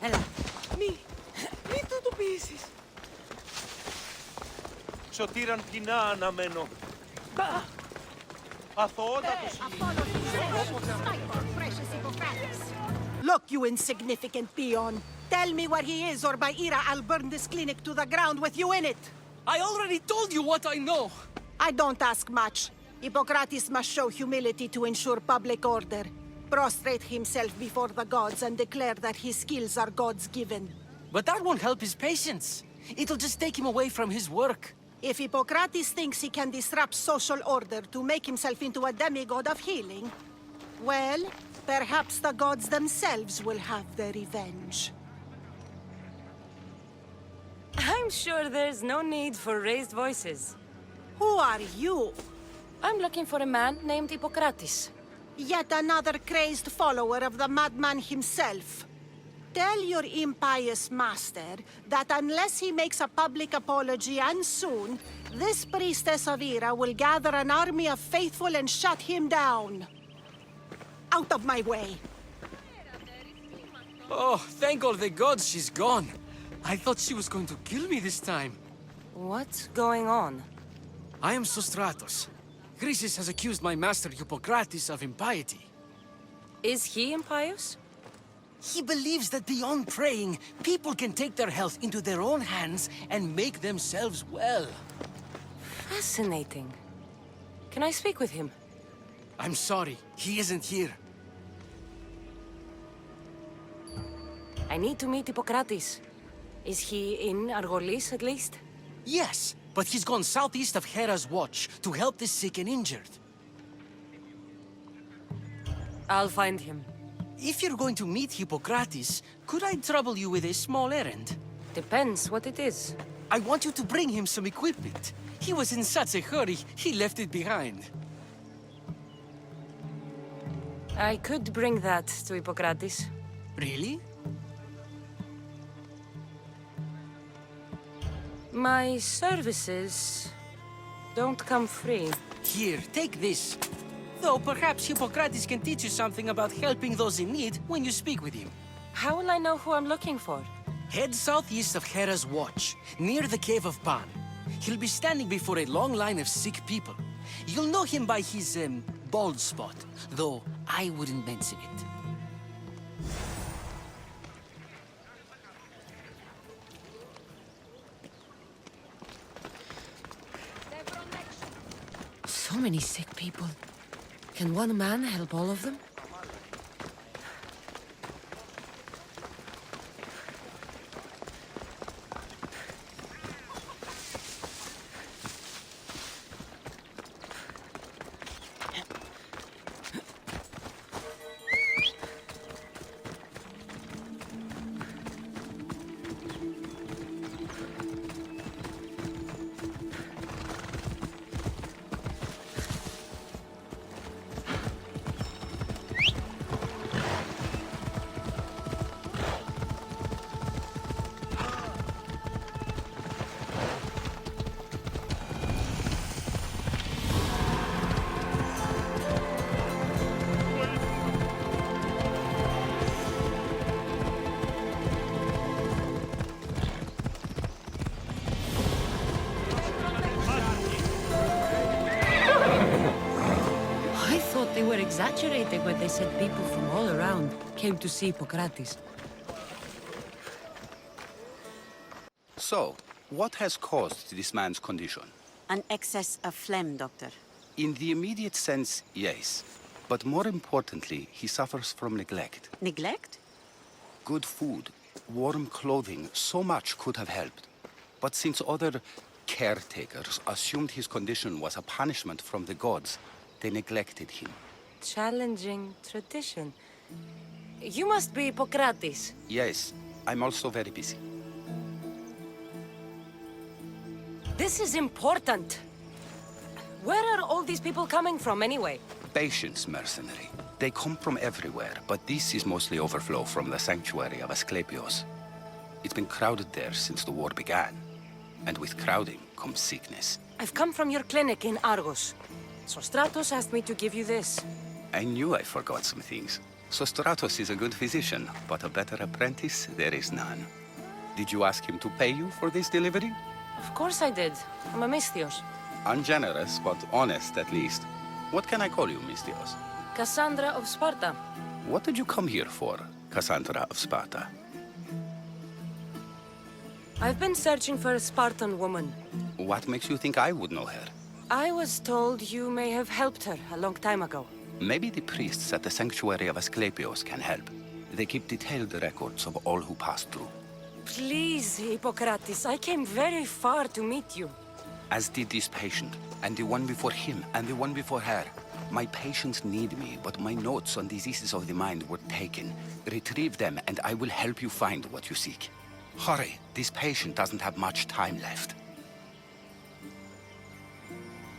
Έλα. Μη του το πείσεις. Σωτήραν κοινά αναμένω. Αθωότατος Look, you insignificant peon. Tell me where he is, or by Ira, I'll burn this clinic to the ground with you in it. I already told you what I know. I don't ask much. Hippocrates must show humility to ensure public order. Prostrate himself before the gods and declare that his skills are gods-given. But that won't help his patients. It'll just take him away from his work. If Hippocrates thinks he can disrupt social order to make himself into a demigod of healing, well, perhaps the gods themselves will have their revenge. I'm sure there's no need for raised voices. Who are you? I'm looking for a man named Hippocrates. Yet another crazed follower of the madman himself. Tell your impious master that unless he makes a public apology, and soon, this priestess of Ira will gather an army of faithful and shut him down. Out of my way. Oh, thank all the gods she's gone. I thought she was going to kill me this time. What's going on? I am Sostratos. Chrysis has accused my master Hippocrates of impiety. Is he impious? He believes that beyond praying, people can take their health into their own hands and make themselves well. Fascinating. Can I speak with him? I'm sorry, he isn't here. I need to meet Hippocrates. Is he in Argolis at least? Yes, but he's gone southeast of Hera's watch to help the sick and injured. I'll find him. If you're going to meet Hippocrates, could I trouble you with a small errand? Depends what it is. I want you to bring him some equipment. He was in such a hurry, he left it behind. I could bring that to Hippocrates. Really? My services don't come free. Here, take this. Though perhaps Hippocrates can teach you something about helping those in need when you speak with him. How will I know who I'm looking for? Head southeast of Hera's watch, near the Cave of Pan. He'll be standing before a long line of sick people. You'll know him by his, bald spot, though I wouldn't mention it. So many sick people. Can one man help all of them? They were exaggerating when they said people from all around came to see Hippocrates. So, what has caused this man's condition? An excess of phlegm, Doctor. In the immediate sense, yes. But more importantly, he suffers from neglect. Neglect? Good food, warm clothing, so much could have helped. But since other caretakers assumed his condition was a punishment from the gods, they neglected him. Challenging tradition. You must be Hippocrates. Yes, I'm also very busy. This is important. Where are all these people coming from anyway? Patience, mercenary. They come from everywhere, but this is mostly overflow from the sanctuary of Asclepios. It's been crowded there since the war began. And with crowding comes sickness. I've come from your clinic in Argos. Sostratos asked me to give you this. I knew I forgot some things. Sostratos is a good physician, but a better apprentice there is none. Did you ask him to pay you for this delivery? Of course I did. I'm a Misthios. Ungenerous, but honest at least. What can I call you, Misthios? Kassandra of Sparta. What did you come here for, Kassandra of Sparta? I've been searching for a Spartan woman. What makes you think I would know her? I was told you may have helped her a long time ago. Maybe the priests at the sanctuary of Asclepios can help. They keep detailed records of all who passed through. Please, Hippocrates, I came very far to meet you. As did this patient, and the one before him, and the one before her. My patients need me, but my notes on diseases of the mind were taken. Retrieve them, and I will help you find what you seek. Hurry, this patient doesn't have much time left.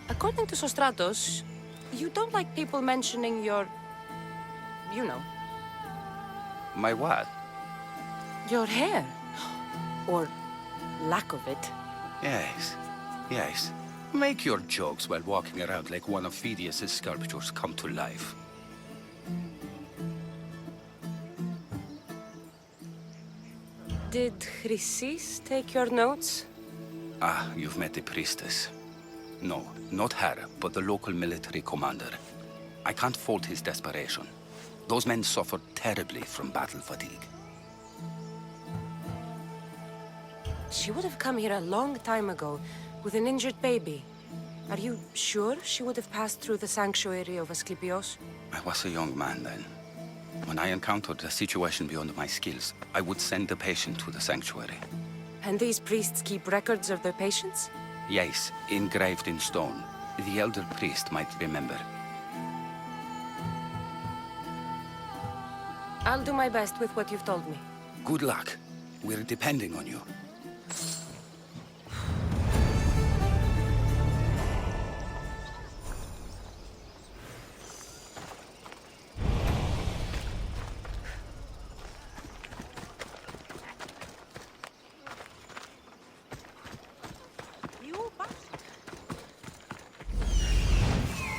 According to Sostratos, you don't like people mentioning your... you know, My what? your hair. Or lack of it. Yes, yes. Make your jokes while walking around like one of Phidias' sculptures come to life. Did Chrysis take your notes? Ah, you've met the priestess. No, not her, but the local military commander. I can't fault his desperation. Those men suffered terribly from battle fatigue. She would have come here a long time ago with an injured baby. Are you sure she would have passed through the sanctuary of Asclepios? I was a young man then. When I encountered a situation beyond my skills, I would send the patient to the sanctuary. And these priests keep records of their patients? Yes, engraved in stone. The elder priest might remember. I'll do my best with what you've told me. Good luck. We're depending on you.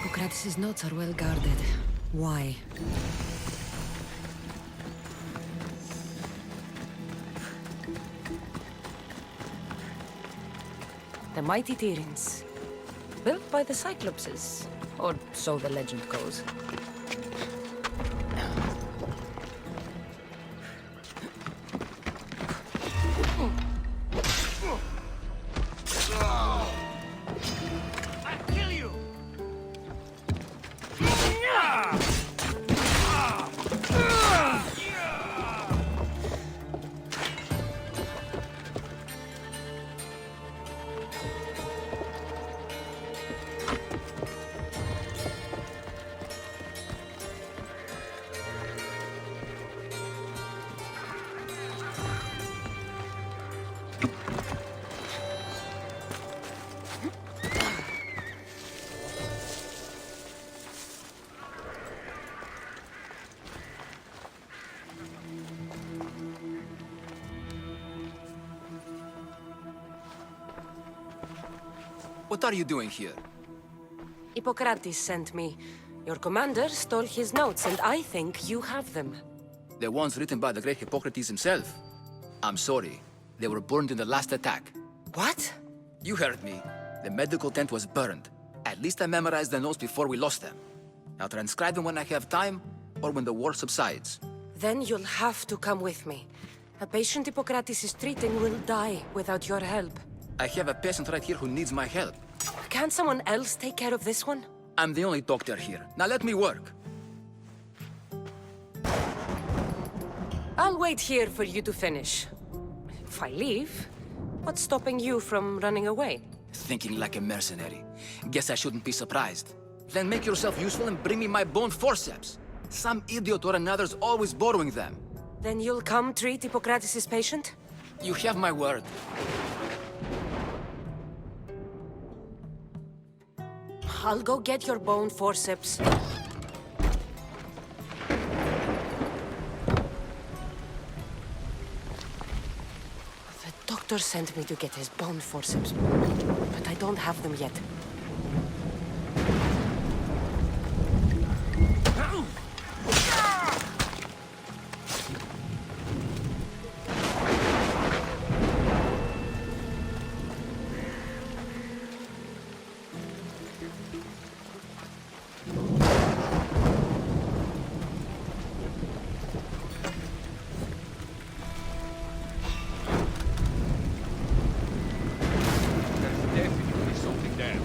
Hippocrates' notes are well guarded. Why? The mighty Tyrins. Built by the Cyclopses. Or so the legend goes. What are you doing here? Hippocrates sent me. Your commander stole his notes, and I think you have them. The ones written by the great Hippocrates himself. I'm sorry. They were burned in the last attack. What? You heard me. The medical tent was burned. At least I memorized the notes before we lost them. I'll transcribe them when I have time, or when the war subsides. Then you'll have to come with me. A patient Hippocrates is treating will die without your help. I have a patient right here who needs my help. Can't someone else take care of this one? I'm the only doctor here. Now let me work. I'll wait here for you to finish. If I leave, what's stopping you from running away? Thinking like a mercenary. Guess I shouldn't be surprised. Then make yourself useful and bring me my bone forceps. Some idiot or another's always borrowing them. Then you'll come treat Hippocrates' patient? You have my word. I'll go get your bone forceps. The doctor sent me to get his bone forceps, but I don't have them yet. There's definitely something there.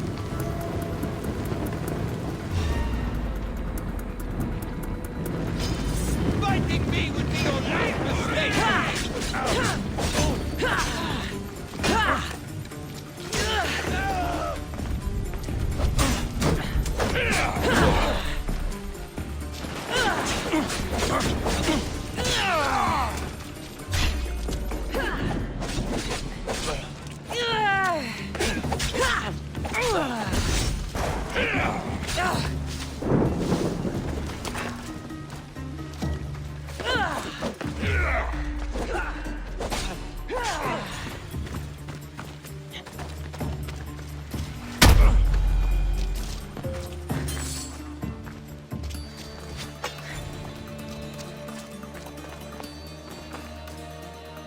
Fighting me would be your last mistake!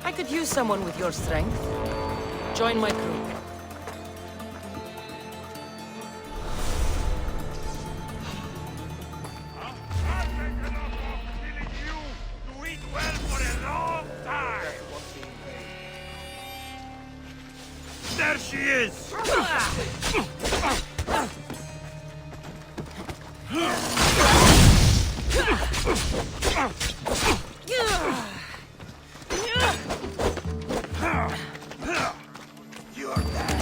I could use someone with your strength. Join my crew. There she is! You're dead.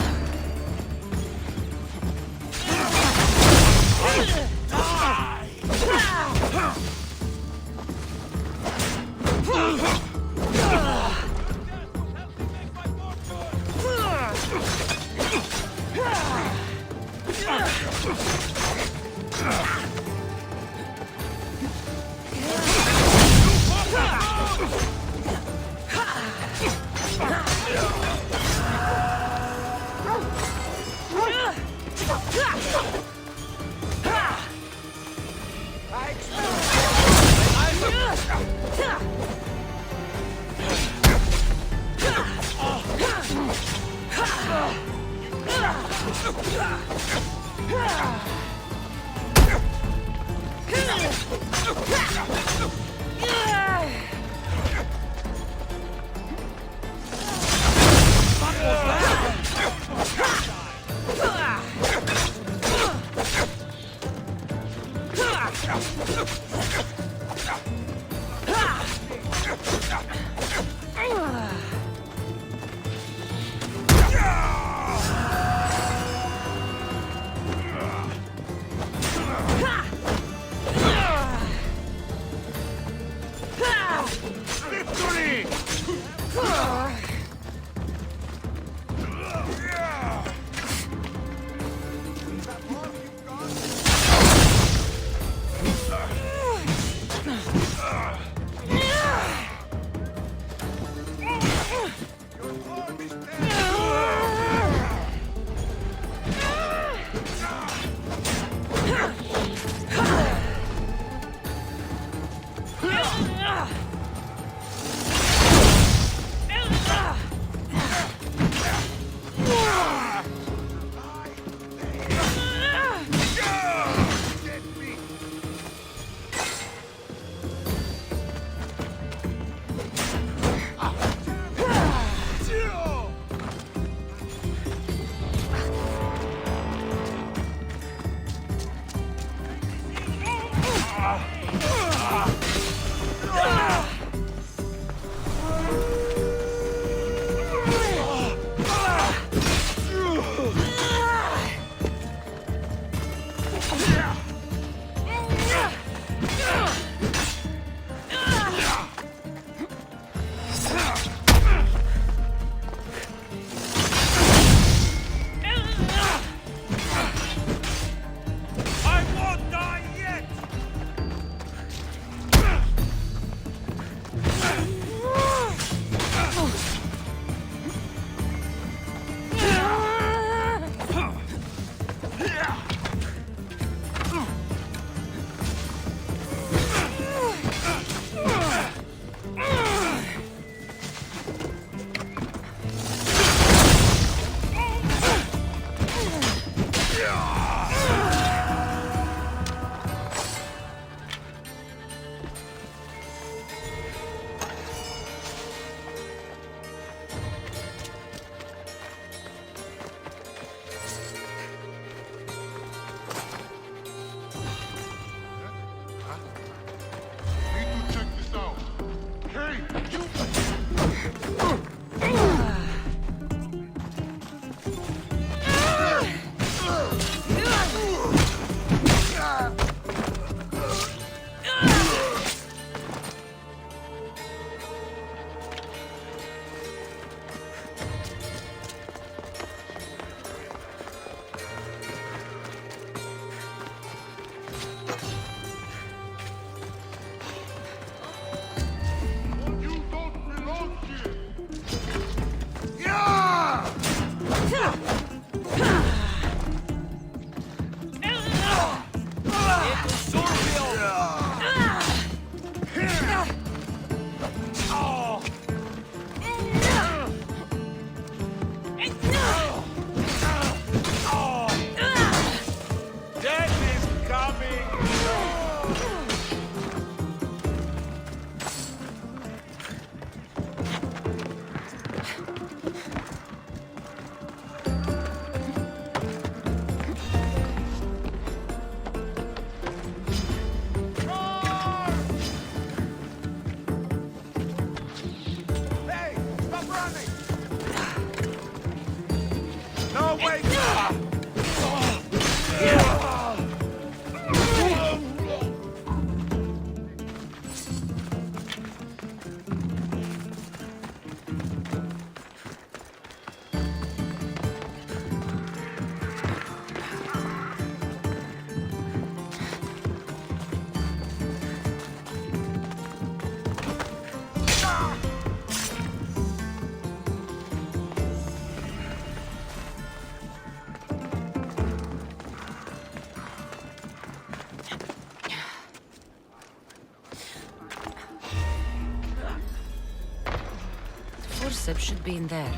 forceps should be in there.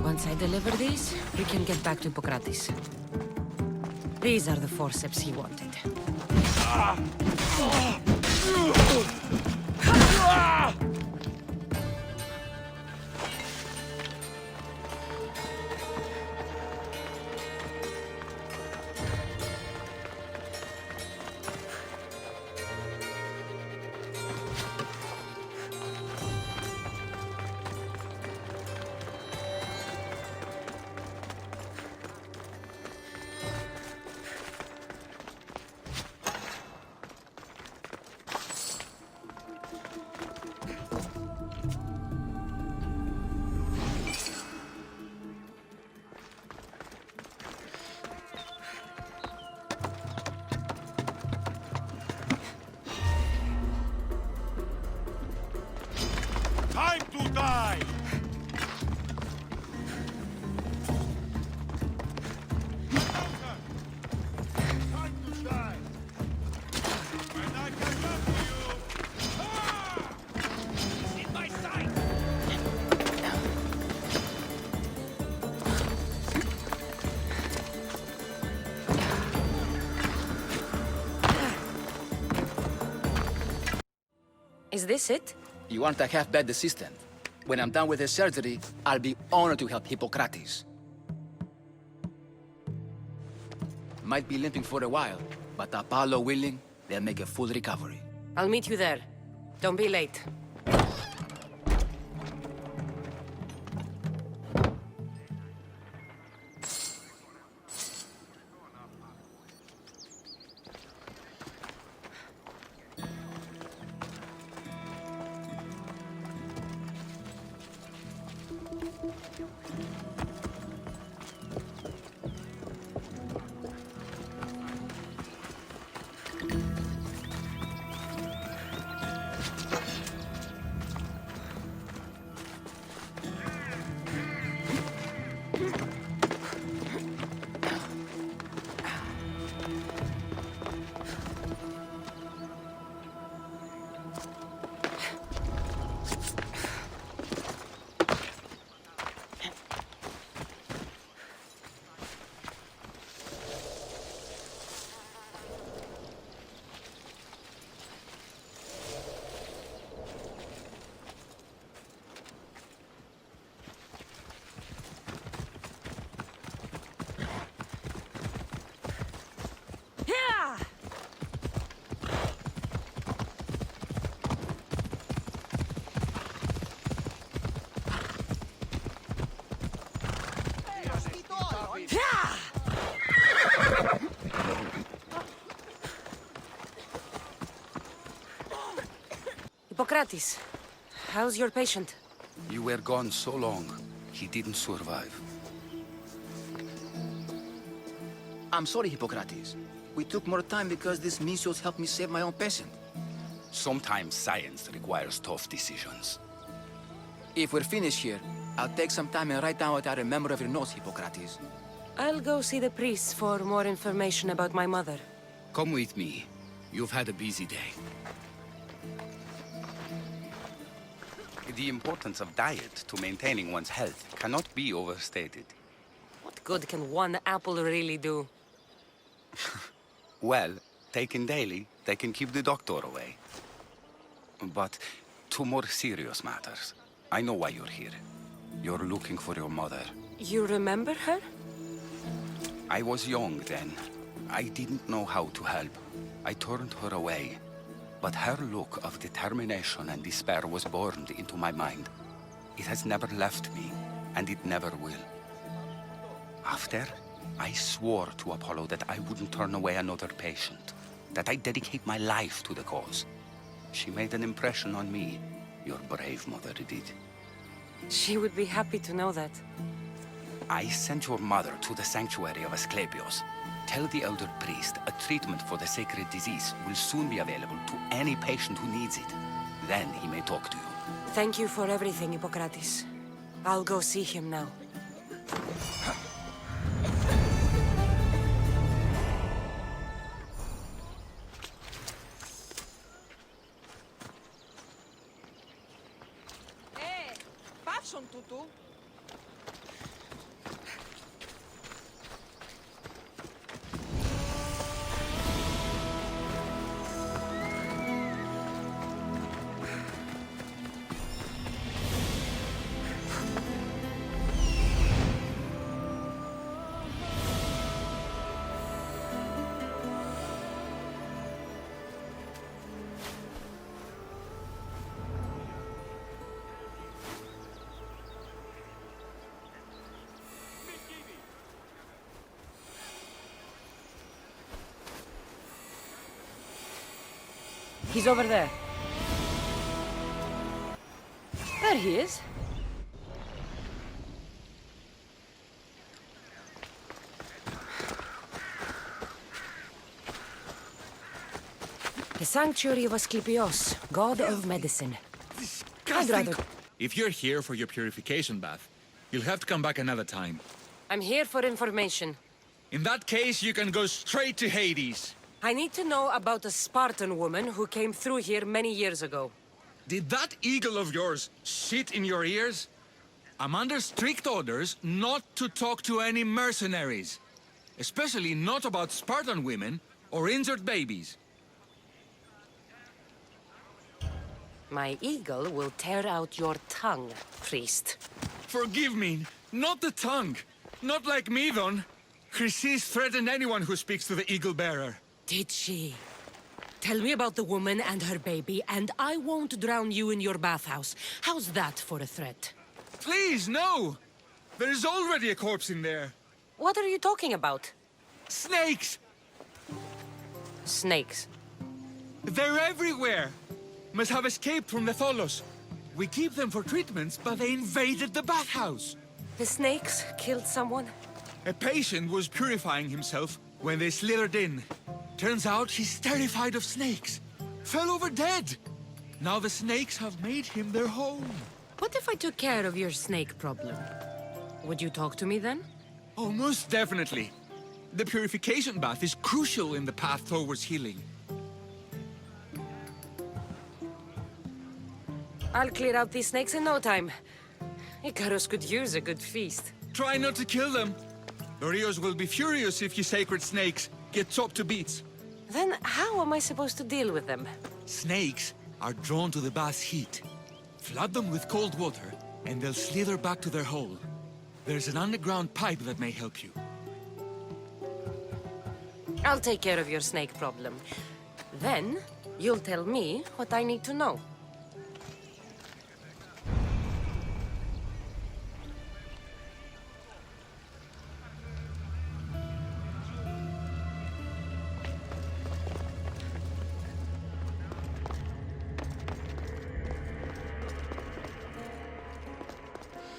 Once I deliver these, we can get back to Hippocrates. These are the forceps he wanted. Time to die! Time to die! When I catch up to you! Ah! He's in my sight! Is this it? You want a half-bed assistant? When I'm done with the surgery, I'll be honored to help Hippocrates. Might be limping for a while, but Apollo willing, they'll make a full recovery. I'll meet you there. Don't be late. Hippocrates, how's your patient? You were gone so long, he didn't survive. I'm sorry, Hippocrates. We took more time because this measles helped me save my own patient. Sometimes science requires tough decisions. If we're finished here, I'll take some time and write down what I remember of your notes, Hippocrates. I'll go see the priest for more information about my mother. Come with me. You've had a busy day. The importance of diet to maintaining one's health cannot be overstated. What good can one apple really do? Well, taken daily, they can keep the doctor away. But to more serious matters, I know why you're here. You're looking for your mother. You remember her? I was young then. I didn't know how to help. I turned her away. But her look of determination and despair was burned into my mind. It has never left me, and it never will. After, I swore to Apollo that I wouldn't turn away another patient, that I'd dedicate my life to the cause. She made an impression on me. Your brave mother did. She would be happy to know that. I sent your mother to the sanctuary of Asclepios. Tell the elder priest a treatment for the sacred disease will soon be available to any patient who needs it. Then he may talk to you. Thank you for everything, Hippocrates. I'll go see him now. καύσον τούτου. He's over there. There he is. The sanctuary of Asclepios, god of medicine. I'd rather... If you're here for your purification bath, you'll have to come back another time. I'm here for information. In that case, you can go straight to Hades. I need to know about a Spartan woman who came through here many years ago. Did that eagle of yours shit in your ears? I'm under strict orders not to talk to any mercenaries. Especially not about Spartan women or injured babies. My eagle will tear out your tongue, priest. Forgive me, not the tongue. Not like Medon. Chrysis threatened anyone who speaks to the eagle bearer. Did she? Tell me about the woman and her baby, and I won't drown you in your bathhouse. How's that for a threat? Please, no! There's already a corpse in there. What are you talking about? Snakes! Snakes. They're everywhere! Must have escaped from the Tholos. We keep them for treatments, but they invaded the bathhouse. The snakes killed someone? A patient was purifying himself when they slithered in. Turns out he's terrified of snakes. Fell over dead. Now the snakes have made him their home. What if I took care of your snake problem? Would you talk to me then? Oh, most definitely. The purification bath is crucial in the path towards healing. I'll clear out these snakes in no time. Icarus could use a good feast. Try not to kill them. The Rios will be furious if you sacred snakes get chopped to bits. Then how am I supposed to deal with them? Snakes are drawn to the bath's heat. Flood them with cold water, and they'll slither back to their hole. There's an underground pipe that may help you. I'll take care of your snake problem. Then, you'll tell me what I need to know.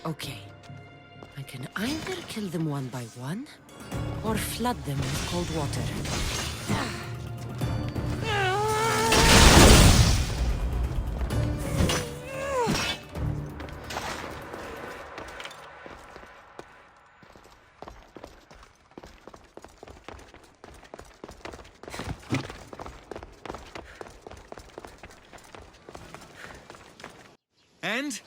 Okay. I can either kill them one by one, or flood them with cold water. And?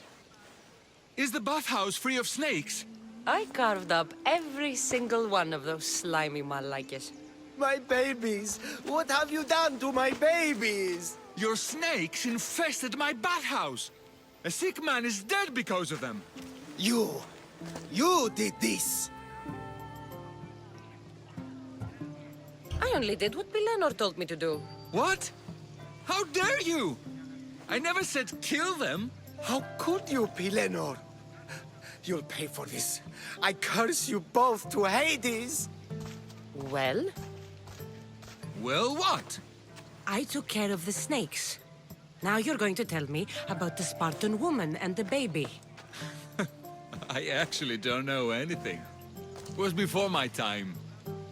Is the bathhouse free of snakes? I carved up every single one of those slimy malakes. My babies! What have you done to my babies? Your snakes infested my bathhouse! A sick man is dead because of them! You did this! I only did what Pilenor told me to do. What? How dare you? I never said kill them! How could you, Pilenor? You'll pay for this. I curse you both to Hades! Well, Well, what? I took care of the snakes. Now you're going to tell me about the Spartan woman and the baby. I actually don't know anything. It was before my time.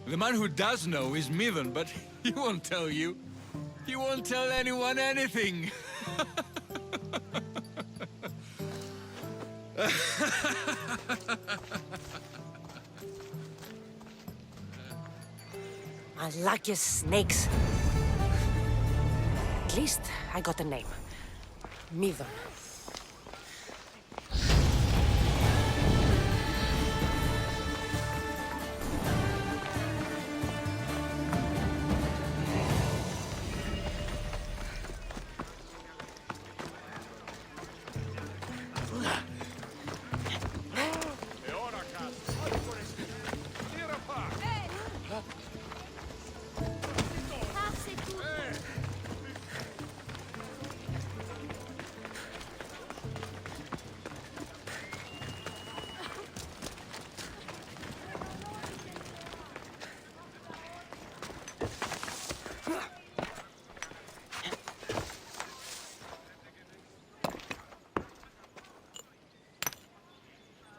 The man who does know is Medon, but he won't tell you. He won't tell anyone anything. Malakis snakes. At least I got a name. Medon.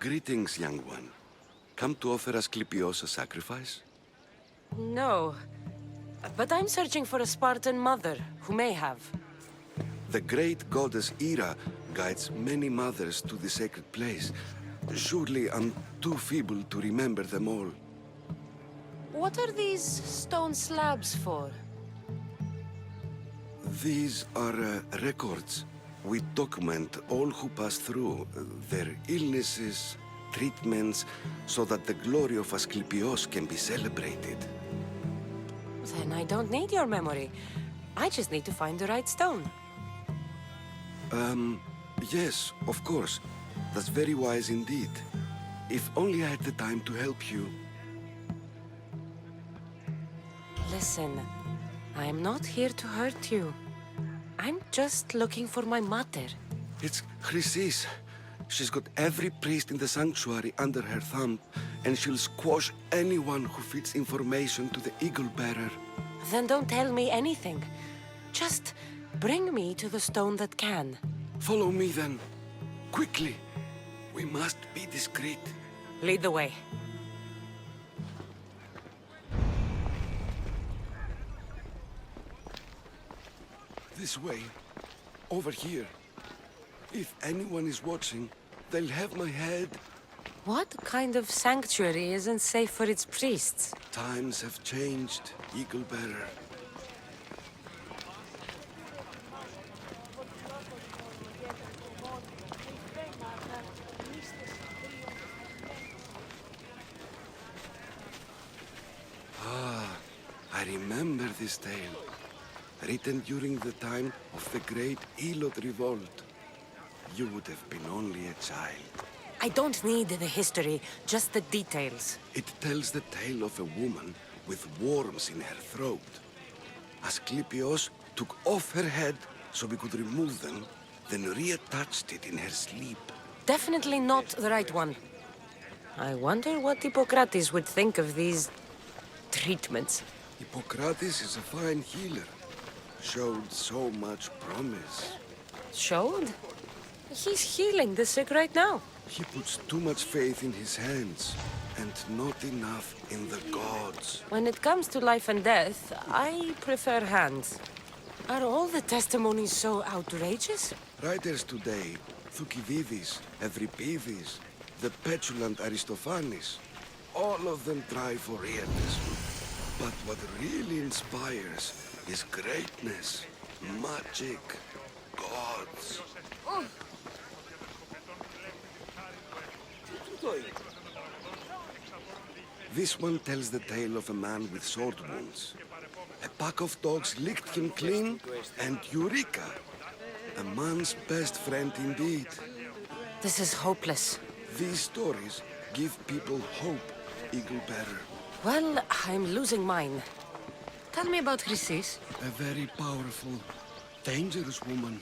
Greetings, young one. Come to offer Asclepios a sacrifice? No. But I'm searching for a Spartan mother who may have. The great goddess Hera guides many mothers to the sacred place. Surely I'm too feeble to remember them all. What are these stone slabs for? These are records. We document all who pass through, their illnesses, treatments, so that the glory of Asclepios can be celebrated. Then I don't need your memory. I just need to find the right stone. Yes, of course. That's very wise indeed. If only I had the time to help you. Listen, I'm not here to hurt you. I'm just looking for my mother. It's Chrysis. She's got every priest in the sanctuary under her thumb, and she'll squash anyone who feeds information to the Eagle Bearer. Then don't tell me anything. Just bring me to the stone that can. Follow me then. Quickly. We must be discreet. Lead the way. This way. Over here. If anyone is watching, they'll have my head. What kind of sanctuary isn't safe for its priests? Times have changed, Eagle Bearer. I remember this tale, written during the time of the Great Elot Revolt. You would have been only a child. I don't need the history, just the details. It tells the tale of a woman with worms in her throat. Asclepios took off her head so we could remove them, then reattached it in her sleep. Definitely not the right one. I wonder what Hippocrates would think of these treatments. Hippocrates is a fine healer. Showed so much promise. Showed? He's healing the sick right now. He puts too much faith in his hands, and not enough in the gods. When it comes to life and death, I prefer hands. Are all the testimonies so outrageous? Writers today, Thucydides, Euripides, the petulant Aristophanes, all of them try for realism. But what really inspires is greatness, magic, gods. This one tells the tale of a man with sword wounds. A pack of dogs licked him clean, and Eureka! A man's best friend indeed. This is hopeless. These stories give people hope, Eagle Bearer. Well, I'm losing mine. Tell me about Chrysis. A very powerful, dangerous woman.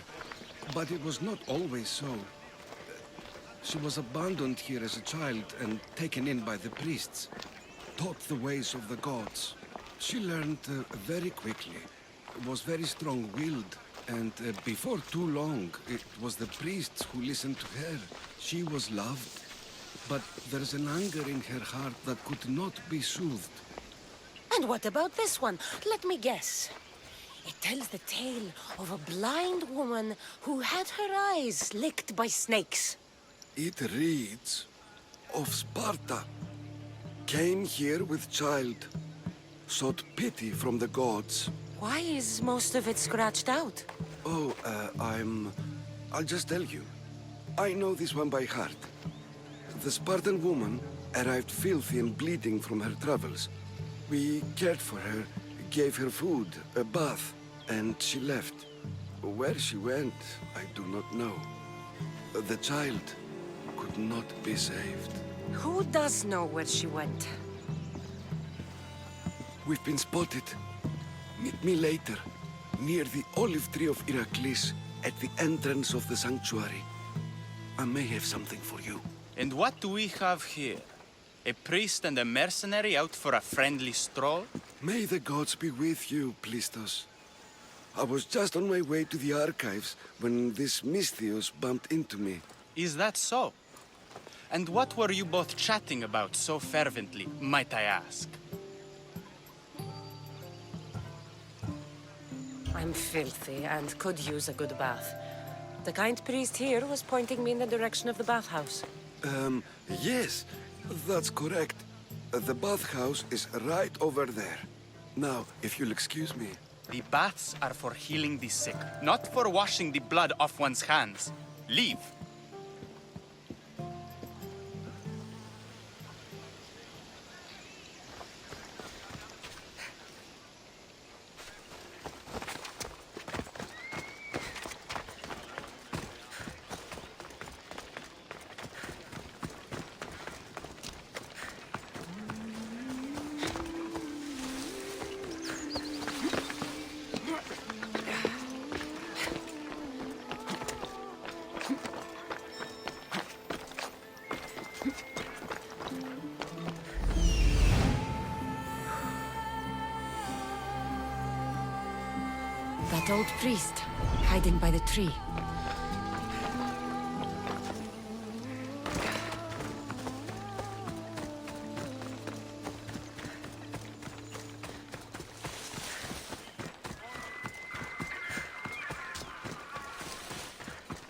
But it was not always so. She was abandoned here as a child and taken in by the priests. Taught the ways of the gods. She learned very quickly. Was very strong-willed. And before too long, it was the priests who listened to her. She was loved. But there's an anger in her heart that could not be soothed. And what about this one? Let me guess. It tells the tale of a blind woman who had her eyes licked by snakes. It reads of Sparta. Came here with child. Sought pity from the gods. Why is most of it scratched out? Oh, I'll just tell you. I know this one by heart. The Spartan woman arrived filthy and bleeding from her travels. We cared for her, gave her food, a bath, and she left. Where she went, I do not know. The child could not be saved. Who does know where she went? We've been spotted. Meet me later, near the olive tree of Heracles, at the entrance of the sanctuary. I may have something for you. And what do we have here? A priest and a mercenary out for a friendly stroll? May the gods be with you, Plistos. I was just on my way to the archives when this Misthios bumped into me. Is that so? And what were you both chatting about so fervently, might I ask? I'm filthy and could use a good bath. The kind priest here was pointing me in the direction of the bathhouse. Yes, that's correct. The bathhouse is right over there. Now, if you'll excuse me. The baths are for healing the sick, not for washing the blood off one's hands. Leave. That old priest, hiding by the tree.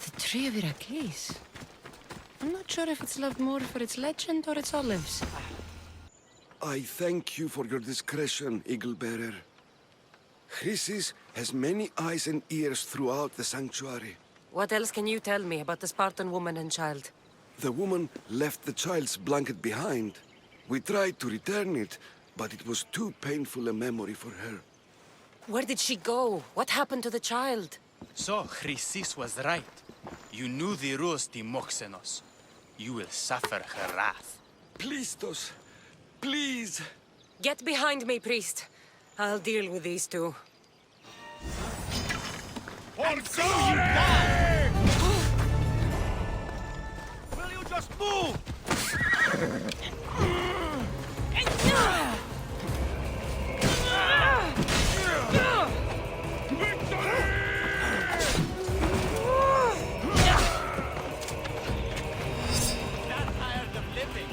The tree of Heracles. I'm not sure if it's loved more for its legend or its olives. I thank you for your discretion, Eagle Bearer. Chrysis has many eyes and ears throughout the sanctuary. What else can you tell me about the Spartan woman and child? The woman left the child's blanket behind. We tried to return it, but it was too painful a memory for her. Where did she go? What happened to the child? So, Chrysis was right. You knew the rules, Timoxenos. You will suffer her wrath. Plistos, please. Get behind me, priest. I'll deal with these two. And so you die! Will you just move? Not tired of living,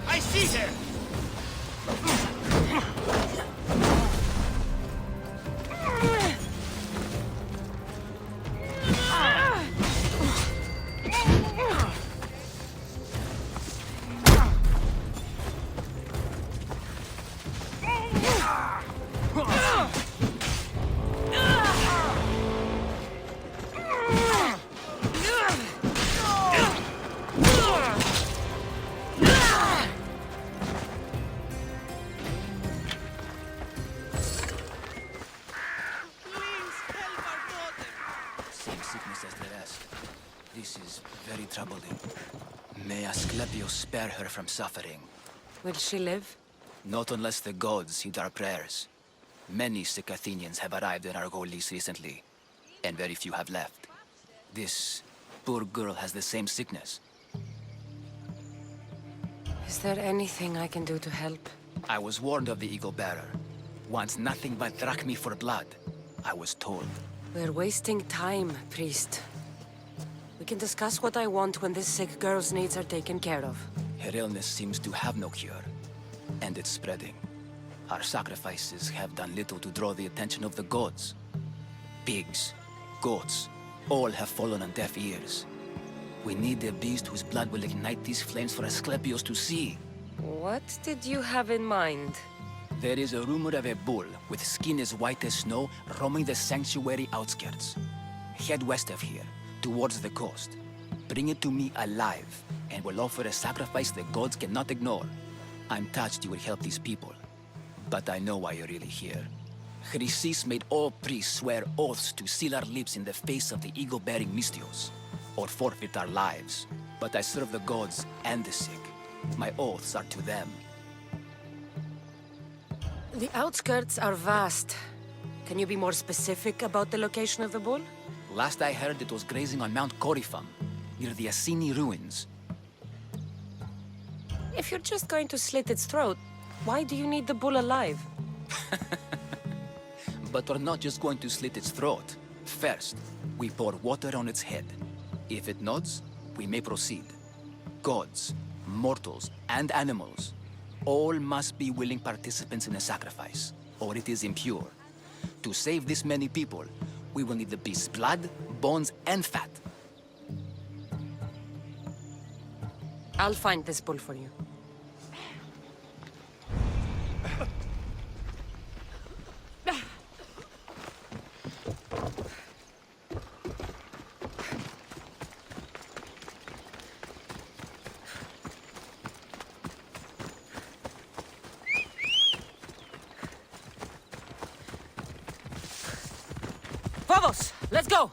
I see her! Same sickness as the rest. This is very troubling. May Asclepius spare her from suffering. Will she live? Not unless the gods heed our prayers. Many sick Athenians have arrived in Argolis recently, and very few have left. This poor girl has the same sickness. Is there anything I can do to help? I was warned of the Eagle Bearer. Wants nothing but drachmi for blood, I was told. We're wasting time, priest. We can discuss what I want when this sick girl's needs are taken care of. Her illness seems to have no cure, and it's spreading. Our sacrifices have done little to draw the attention of the gods. Pigs, goats, all have fallen on deaf ears. We need a beast whose blood will ignite these flames for Asclepius to see. What did you have in mind? There is a rumor of a bull with skin as white as snow roaming the sanctuary outskirts. Head west of here, towards the coast. Bring it to me alive, and we'll offer a sacrifice the gods cannot ignore. I'm touched you will help these people, but I know why you're really here. Chrysis made all priests swear oaths to seal our lips in the face of the eagle-bearing Mystios, or forfeit our lives. But I serve the gods and the sick. My oaths are to them. The outskirts are vast. Can you be more specific about the location of the bull? Last I heard, it was grazing on Mount Coryphon, near the Assini ruins. If you're just going to slit its throat, why do you need the bull alive? But we're not just going to slit its throat. First, we pour water on its head. If it nods, we may proceed. Gods, mortals, and animals, all must be willing participants in a sacrifice, or it is impure. To save this many people, we will need the beast's blood, bones, and fat. I'll find this bull for you. Vamos! Let's go!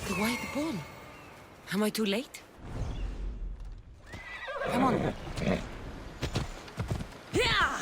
The white bull. Am I too late? Come on. Yeah!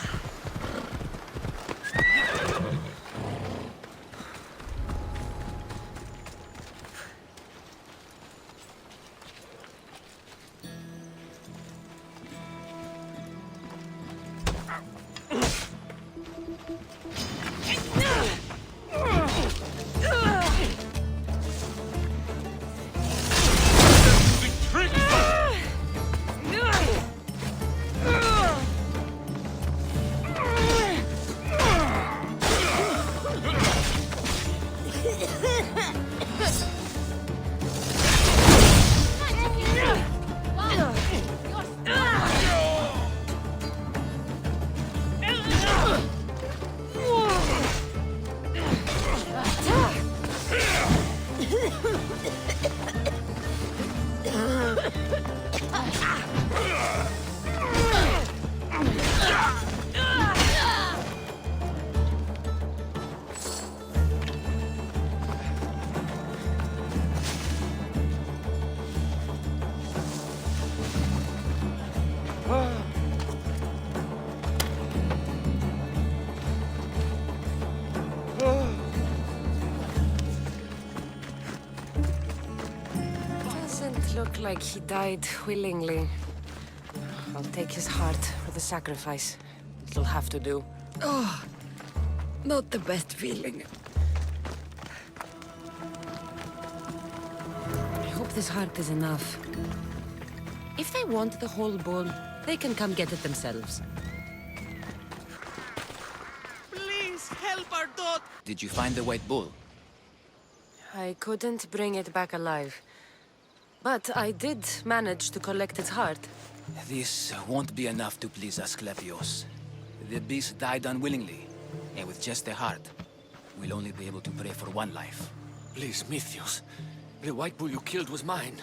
look like he died willingly. I'll take his heart for the sacrifice. It'll have to do. Oh, not the best feeling. I hope this heart is enough. If they want the whole bull, they can come get it themselves. Please help our daughter. Did you find the white bull? I couldn't bring it back alive. But I did manage to collect its heart. This won't be enough to please Asclepios. The beast died unwillingly, and with just the heart, we'll only be able to pray for one life. Please, Mythios. The white bull you killed was mine.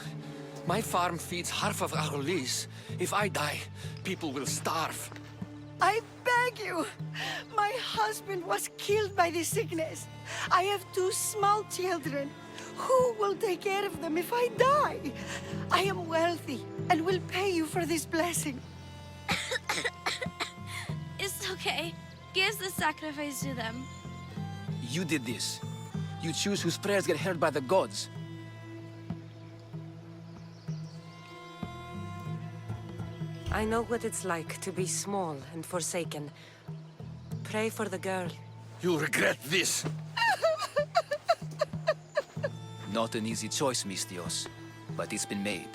My farm feeds half of our lease. If I die, people will starve. I beg you! My husband was killed by this sickness. I have 2 small children. Who will take care of them if I die? I am wealthy and will pay you for this blessing. It's okay. Give the sacrifice to them. You did this. You choose whose prayers get heard by the gods. I know what it's like to be small and forsaken. Pray for the girl. You'll regret this. Not an easy choice, Mystios, but it's been made.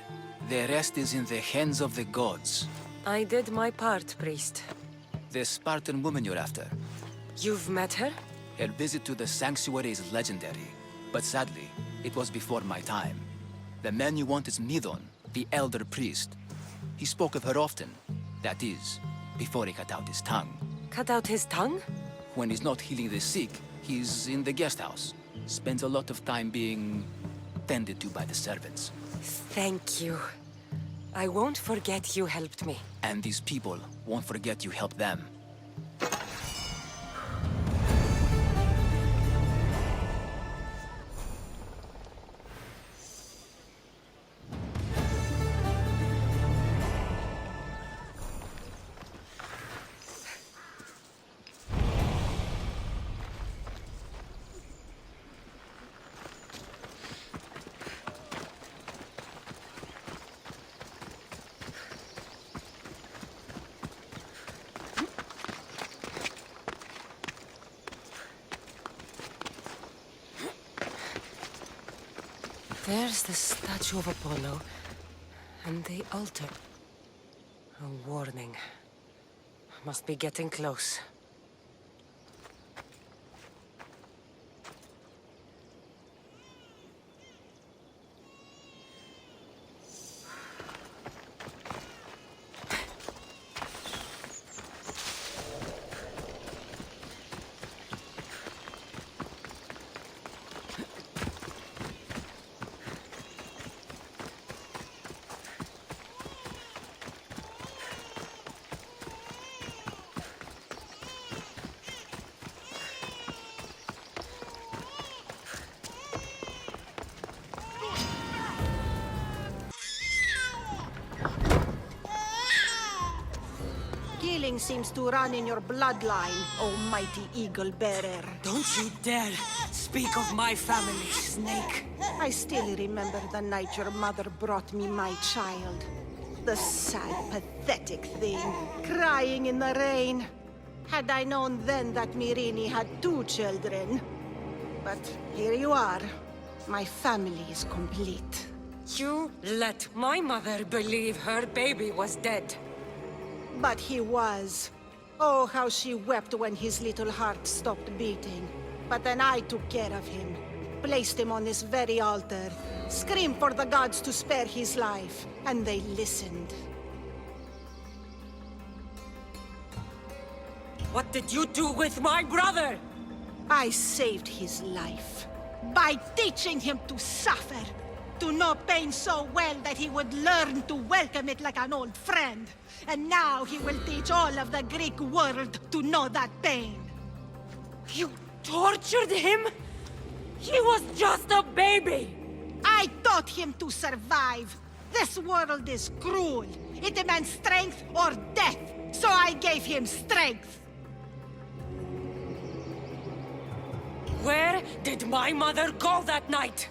The rest is in the hands of the gods. I did my part, priest. The Spartan woman you're after. You've met her? Her visit to the sanctuary is legendary, but sadly, it was before my time. The man you want is Midon, the elder priest. He spoke of her often. That is, before he cut out his tongue. Cut out his tongue? When he's not healing the sick, he's in the guest house. Spends a lot of time being tended to by the servants. Thank you. I won't forget you helped me. And these people won't forget you helped them. There's the statue of Apollo, and the altar. A warning. Must be getting close. Killing seems to run in your bloodline, oh mighty eagle-bearer. Don't you dare speak of my family, Snake. I still remember the night your mother brought me my child. The sad, pathetic thing, crying in the rain. Had I known then that Myrini had 2 children. But here you are. My family is complete. You let my mother believe her baby was dead. But he was. Oh, how she wept when his little heart stopped beating. But then I took care of him. Placed him on this very altar. Screamed for the gods to spare his life. And they listened. What did you do with my brother? I saved his life. By teaching him to suffer. To know pain so well that he would learn to welcome it like an old friend. And now he will teach all of the Greek world to know that pain. You tortured him? He was just a baby! I taught him to survive. This world is cruel. It demands strength or death. So I gave him strength. Where did my mother go that night?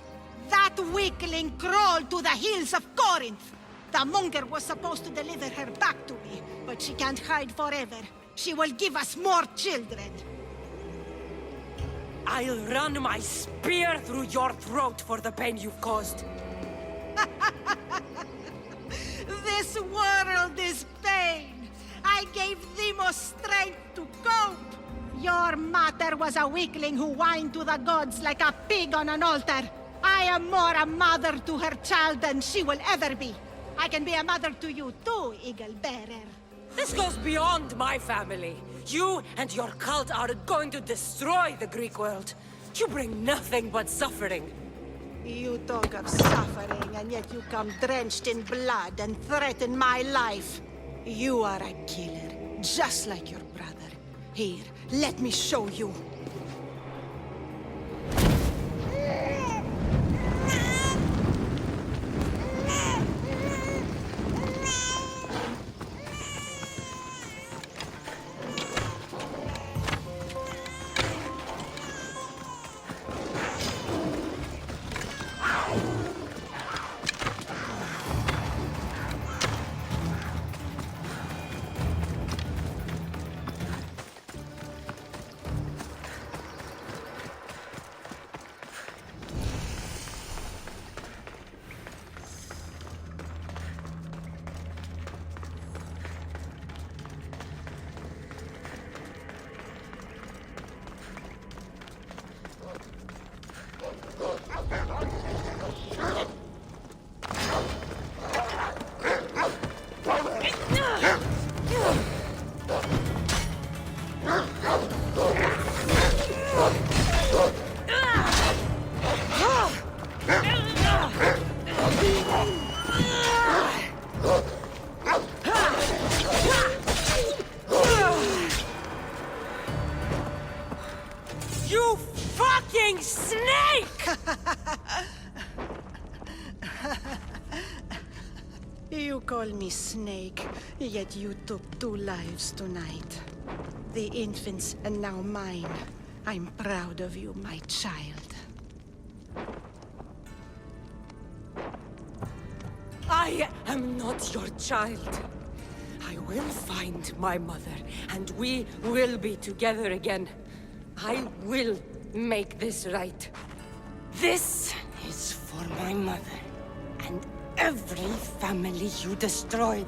That weakling crawled to the hills of Corinth. The monger was supposed to deliver her back to me, but she can't hide forever. She will give us more children. I'll run my spear through your throat for the pain you've caused. This world is pain. I gave Demos strength to cope. Your mater was a weakling who whined to the gods like a pig on an altar. I am more a mother to her child than she will ever be. I can be a mother to you too, Eagle Bearer. This goes beyond my family. You and your cult are going to destroy the Greek world. You bring nothing but suffering. You talk of suffering, and yet you come drenched in blood and threaten my life. You are a killer, just like your brother. Here, let me show you. You fucking snake! You call me Snake, yet you took 2 lives tonight. The infant's and now mine. I'm proud of you, my child. I am not your child. I will find my mother, and we will be together again. I will make this right. This is for my mother, and every family you destroyed.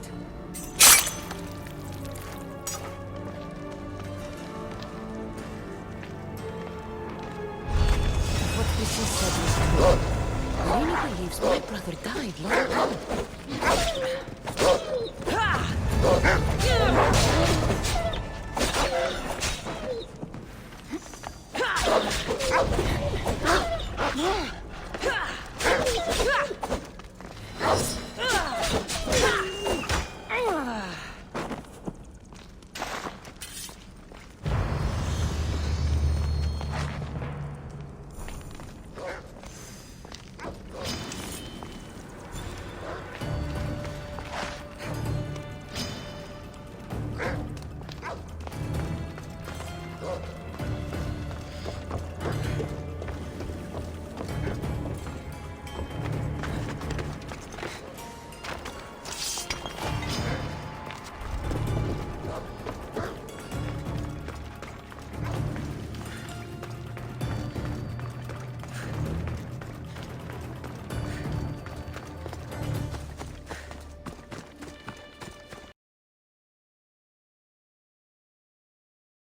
What Odyssey said was true. Leni believes my brother died long ago.